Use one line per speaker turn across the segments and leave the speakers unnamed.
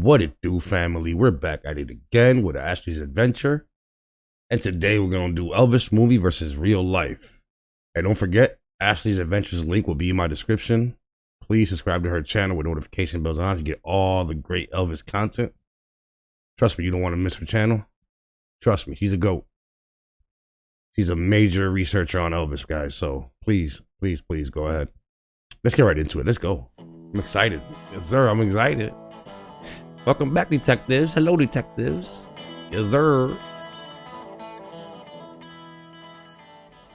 What it do, family? We're back at it again with Ashley's Adventure. And today we're going to do Elvis movie versus real life. And don't forget, Ashley's Adventures link will be in my description. Please subscribe to her channel with notification bells on to get all the great Elvis content. Trust me, you don't want to miss her channel. Trust me, she's a GOAT. She's a major researcher on Elvis, guys. So please, please, please go ahead. Let's get right into it. Let's go. I'm excited. Yes, sir. I'm excited. Welcome back, detectives. Hello, detectives. Yes, sir.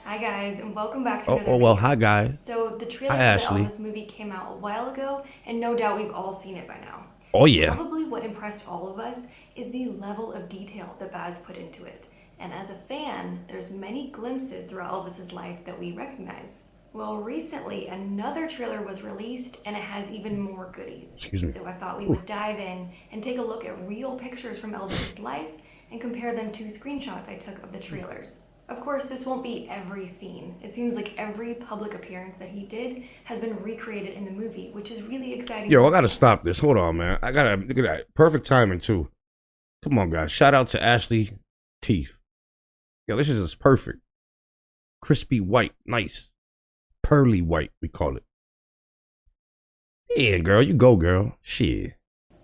Hi guys, and welcome back to another
Well,
video.
hi guys.
So the trailer
Hi,
for the
Ashley.
Elvis movie came out a while ago, and no doubt we've all seen it by now.
Oh yeah.
Probably what impressed all of us is the level of detail that Baz put into it. And as a fan, there's many glimpses throughout Elvis's life that we recognize. Well, recently another trailer was released, and it has even more goodies.
Excuse me.
So I thought we would dive in and take a look at real pictures from Elvis's life and compare them to screenshots I took of the trailers. Of course, this won't be every scene. It seems like every public appearance that he did has been recreated in the movie, which is really exciting.
Yo, I gotta stop this. Hold on, man. I gotta look at that. Perfect timing too. Come on, guys. Shout out to Ashley teeth. Yo, this is just perfect. Crispy white, nice. Pearly white, we call it. Yeah, girl, you go, girl. Shit.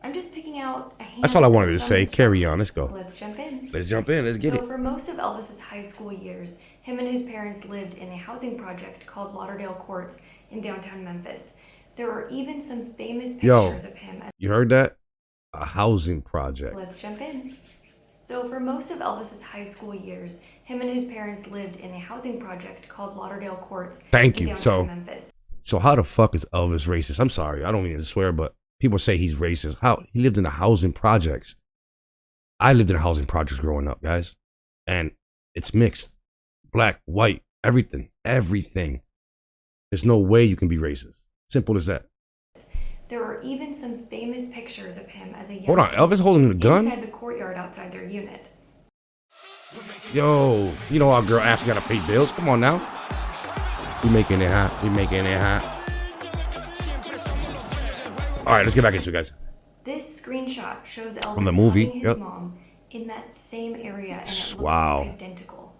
I'm just picking out a handful.
That's all I wanted to
of
say.
songs.
Carry on. Let's go.
Let's jump in.
Let's jump in. Let's get
So
it.
for most of Elvis's high school years, him and his parents lived in a housing project called Lauderdale Courts in downtown Memphis. There are even some famous pictures of him.
You heard that? A housing project.
Let's jump in. So for most of Elvis's high school years, him and his parents lived in a housing project called Lauderdale Courts
Thank
in
you.
downtown Memphis.
So how the fuck is Elvis racist? I'm sorry. I don't mean to swear, but people say he's racist. How? He lived in the housing projects. I lived in a housing projects growing up, guys. And it's mixed. Black, white, everything. Everything. There's no way you can be racist. Simple as that.
There are even some famous pictures of him as a young
Hold on,
kid
Elvis holding a gun?
inside the courtyard outside their unit.
Yo, you know our girl Ashley gotta pay bills. Come on now. We making it hot. We making it hot. All right, let's get back into it, guys.
This screenshot shows Elvis
From the movie,
hugging his mom in that same area, and it looks identical.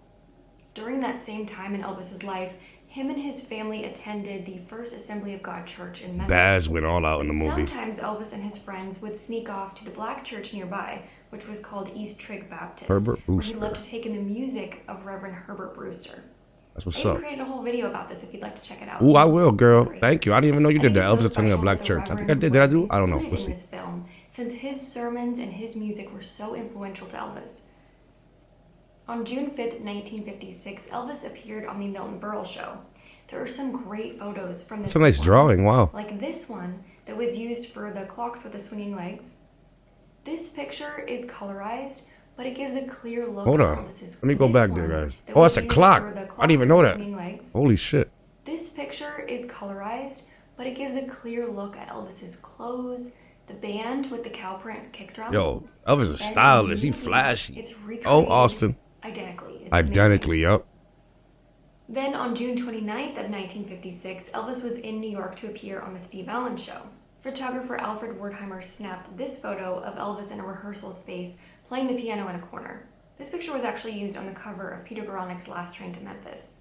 During that same time in Elvis's life, him and his family attended the First Assembly of God Church in Memphis.
Baz went all out in the movie.
Sometimes Elvis and his friends would sneak off to the black church nearby, which was called East Trigg Baptist.
Herbert Brewster.
Where he loved to take in the music of Reverend Herbert Brewster.
That's what's
I
up.
created a whole video about this if you'd like to check it out.
Ooh, I will, girl. Thank you. I didn't even know you did that. Elvis attending a black church. I think I did. Did I do? I don't know. We'll see.
In this film, since his sermons and his music were so influential to Elvis. On June 5th, 1956, Elvis appeared on the Milton Berle Show. There are some great photos from this.
It's a nice drawing. Wow.
Like this one that was used for the clocks with the swinging legs. This picture is colorized, but it gives a clear look.
Hold on. Let me go back there, guys. Oh, that's a clock. I didn't even know that. Holy shit.
This picture is colorized, but it gives a clear look at Elvis's clothes, the band with the cow print kick drum.
Yo, Elvis is stylish. He flashy.
It's recreated
Austin.
Identically. It's
Identically,
amazing.
yup.
Then on June 29th of 1956, Elvis was in New York to appear on the Steve Allen Show. Photographer Alfred Wertheimer snapped this photo of Elvis in a rehearsal space playing the piano in a corner. This picture was actually used on the cover of Peter Boronik's Last Train to Memphis.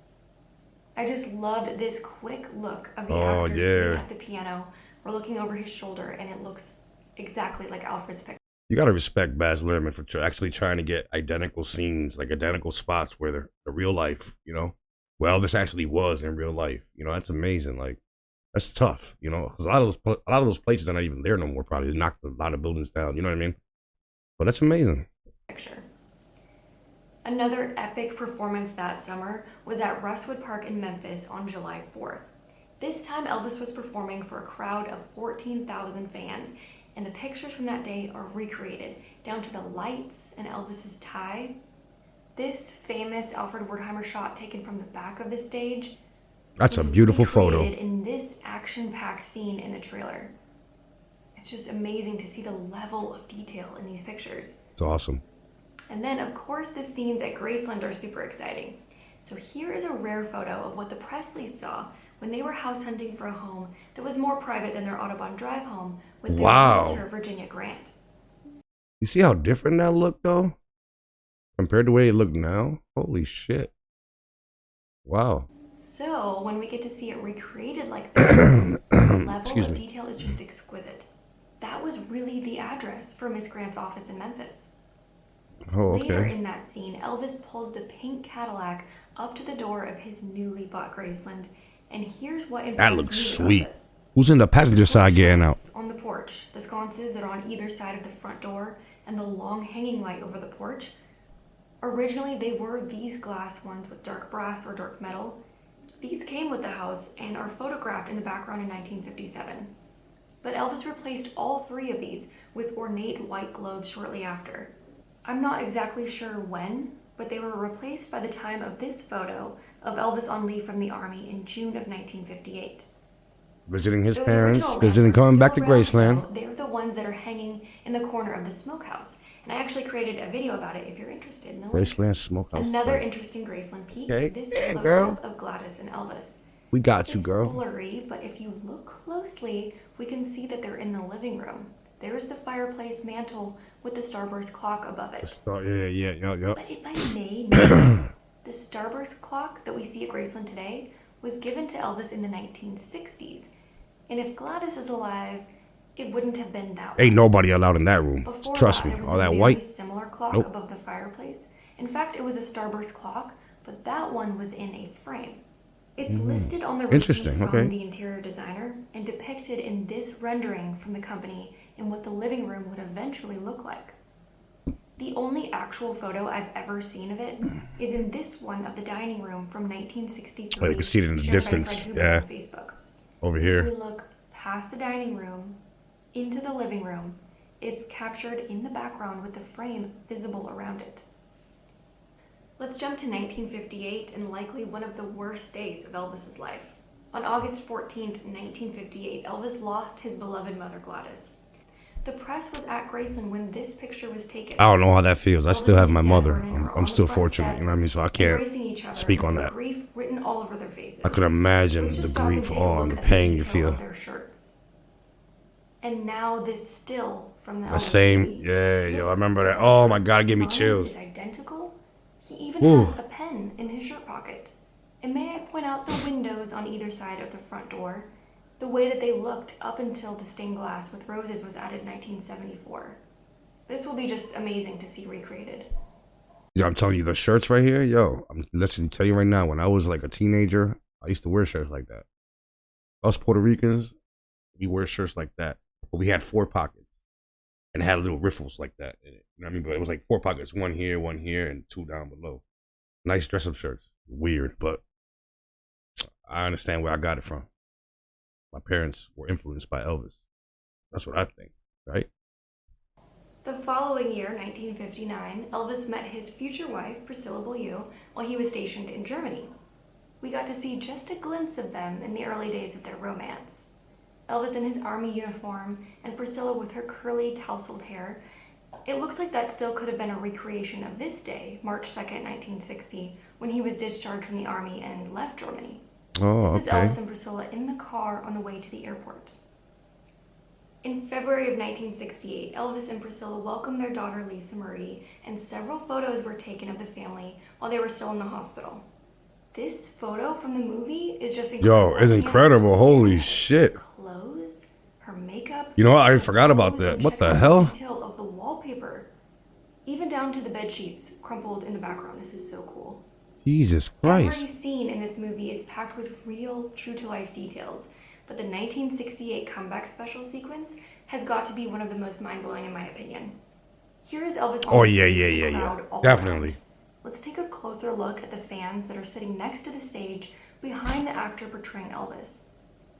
I just loved this quick look of the actor sitting at the piano or looking over his shoulder, and it looks exactly like Alfred's picture.
You gotta respect Baz Luhrmann for actually trying to get identical scenes, like identical spots where they're the real life, you know? Well, Elvis actually was in real life. You know, that's amazing. Like, that's tough, you know? Because a lot of those places are not even there no more, probably. They knocked a lot of buildings down, you know what I mean? But that's amazing.
Another epic performance that summer was at Rustwood Park in Memphis on July 4th. This time Elvis was performing for a crowd of 14,000 fans, and the pictures from that day are recreated, down to the lights and Elvis's tie. This famous Alfred Wertheimer shot taken from the back of the stage.
That's a beautiful photo.
In this action-packed scene in the trailer. It's just amazing to see the level of detail in these pictures.
It's awesome.
And then, of course, the scenes at Graceland are super exciting. So here is a rare photo of what the Presleys saw when they were house hunting for a home that was more private than their Audubon Drive home with their realtor, Virginia Grant.
You see how different that looked though? Compared to the way it looked now? Holy shit. Wow.
So when we get to see it recreated like this, the level
Excuse
of
me.
detail is just exquisite. That was really the address for Miss Grant's office in Memphis.
Oh,
Later
okay.
in that scene, Elvis pulls the pink Cadillac up to the door of his newly bought Graceland, and here's what
That
impressed
looks
me about
sweet.
this.
Who's in the passenger side getting out?
On the porch, the sconces that are on either side of the front door, and the long hanging light over the porch. Originally, they were these glass ones with dark brass or dark metal. These came with the house and are photographed in the background in 1957. But Elvis replaced all three of these with ornate white globes shortly after. I'm not exactly sure when, but they were replaced by the time of this photo of Elvis on leave from the Army in June of 1958.
Visiting his
Those
parents,
original
visiting,
lamps are
coming back to
still around,
Graceland.
though. They're the ones that are hanging in the corner of the smokehouse. And I actually created a video about it if you're interested in the link.
Graceland Smokehouse.
Another interesting Graceland peek,
Okay.
this
Yeah,
close-up
girl.
of Gladys and Elvis.
We got you,
It's
girl.
blurry, but if you look closely, we can see that they're in the living room. There's the fireplace mantle with the Starburst clock above it.
Yeah.
But if I may notice, the Starburst clock that we see at Graceland today was given to Elvis in the 1960s. And if Gladys is alive, it wouldn't have been that way.
Ain't nobody allowed in that room.
Before
Trust
that,
me.
there was
All
a
that
very
white.
similar clock
Nope.
above the fireplace. In fact, it was a Starburst clock, but that one was in a frame. It's listed on the receipt
Interesting,
from
okay.
the interior designer and depicted in this rendering from the company in what the living room would eventually look like. The only actual photo I've ever seen of it is in this one of the dining room from 1963.
Oh, you can see it in the
shared by
distance,
Fred Huber
yeah.
on Facebook.
Over
If we
here.
look past the dining room into the living room, it's captured in the background with the frame visible around it. Let's jump to 1958 and likely one of the worst days of Elvis's life. On August 14th, 1958, Elvis lost his beloved mother Gladys. The press was at Graceland when this picture was taken.
I don't know how that feels. I still have my mother.
I'm
I'm still fortunate, you know what I mean? So I can't speak on that.
Grief written all over their faces.
I could imagine
Let's
the
just stop and
grief,
take a
oh,
look
and the
at
pain you
detail of
feel.
their shirts. And now this still from the
The
Elvis
same,
movie.
yeah, yo, I remember that.
Look,
Oh my God, it gave me
Miles
chills.
is identical. He even
Ooh.
has a pen in his shirt pocket. And may I point out the windows on either side of the front door? The way that they looked up until the stained glass with roses was added in 1974. This will be just amazing to see recreated.
Yo, I'm telling you, the shirts right here, yo, listen, tell you right now, when I was like a teenager, I used to wear shirts like that. Us Puerto Ricans, we wear shirts like that. But we had 4 pockets and it had little riffles like that in it. You know what I mean? But it was like 4 pockets, one here, and 2 down below. Nice dress up shirts. Weird, but I understand where I got it from. My parents were influenced by Elvis. That's what I think, right?
The following year, 1959, Elvis met his future wife, Priscilla Beaulieu, while he was stationed in Germany. We got to see just a glimpse of them in the early days of their romance. Elvis in his army uniform and Priscilla with her curly, tousled hair. It looks like that still could have been a recreation of this day, March 2nd, 1960, when he was discharged from the army and left Germany.
Oh,
This is
okay.
Elvis and Priscilla in the car on the way to the airport. In February of 1968, Elvis and Priscilla welcomed their daughter Lisa Marie, and several photos were taken of the family while they were still in the hospital. This photo from the movie is just incredible.
Yo, it's incredible. Holy shit.
Clothes, her makeup.
You know what? I forgot about that. What the hell?
Detail of the wallpaper, even down to the bed sheets crumpled in the background. This is so cool.
Jesus
Every
Christ.
scene in this movie is packed with real, true-to-life details, but the 1968 comeback special sequence has got to be one of the most mind-blowing in my opinion. Here is Elvis on
Oh,
the
yeah,
stage with the
yeah.
crowd all
Definitely.
around. Let's take a closer look at the fans that are sitting next to the stage behind the actor portraying Elvis.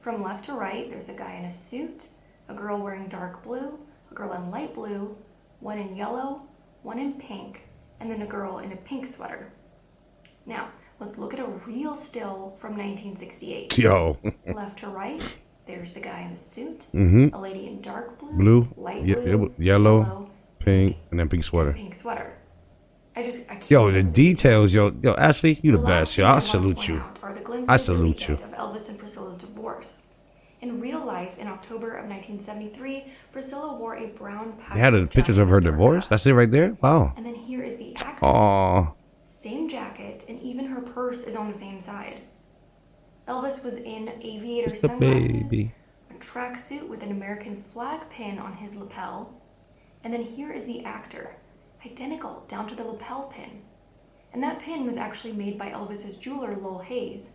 From left to right, there's a guy in a suit, a girl wearing dark blue, a girl in light blue, one in yellow, one in pink, and then a girl in a pink sweater. Now, let's look at a real still from 1968.
Yo.
Left to right, there's the guy in the suit,
Mm-hmm.
a lady in dark blue,
Blue,
light
ye-
blue,
yellow, pink, and then pink
and
sweater.
pink sweater. I can't
Yo, the
believe it.
details, yo, Ashley, you the
last
best,
thing
yo.
I
I
want to
salute
point
you.
out are the glimpses
I
that we
salute
get
you.
of Elvis and Priscilla's divorce. In real life, in October October of 1973, Priscilla wore a brown
They had pictures of her divorce. That's it right there. Wow.
And then here is the actress.
Aww.
Same jacket, and even her purse is on the same side. Elvis was in aviator sunglasses, a tracksuit with an American flag pin on his lapel, and then here is the actor, identical down to the lapel pin. And that pin was actually made by Elvis's jeweler, Lil Hayes,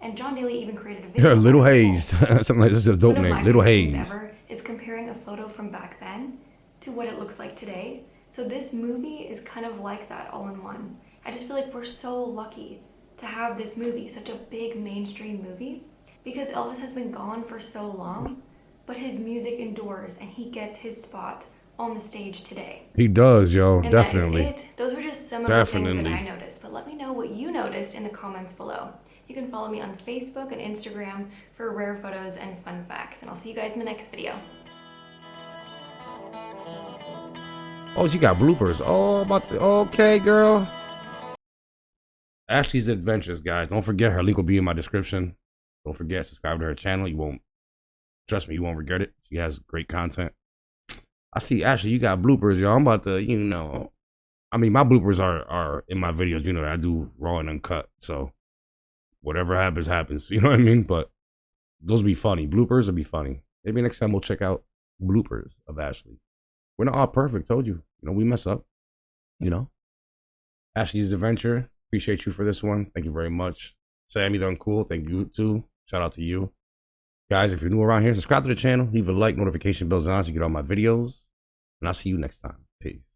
and John Daly even created a video.
Little Hayes, something like this is a dope name. Little Hayes.
Ever is comparing a photo from back then to what it looks like today. So this movie is kind of like that all in one. I just feel like we're so lucky to have this movie, such a big mainstream movie, because Elvis has been gone for so long, but his music endures and he gets his spot on the stage today.
He does, yo,
and
definitely.
That is it. Those were just some of the things that I noticed, but let me know what you noticed in the comments below. You can follow me on Facebook and Instagram for rare photos and fun facts, and I'll see you guys in the next video.
Oh, she got bloopers. Oh, okay, girl. Ashley's Adventures, guys. Don't forget, her link will be in my description. Don't forget, subscribe to her channel. You won't, trust me, you won't regret it. She has great content. I see, Ashley, you got bloopers, y'all. I'm about to, you know, I mean, my bloopers are in my videos. You know, I do raw and uncut. So whatever happens, happens. You know what I mean? But those will be funny. Bloopers will be funny. Maybe next time we'll check out bloopers of Ashley. We're not all perfect, told you. You know, we mess up. You know? Ashley's Adventure. Appreciate you for this one. Thank you very much. Sammy done cool. Thank you too. Shout out to you. Guys, if you're new around here, subscribe to the channel. Leave a like, notification bells on so you get all my videos. And I'll see you next time. Peace.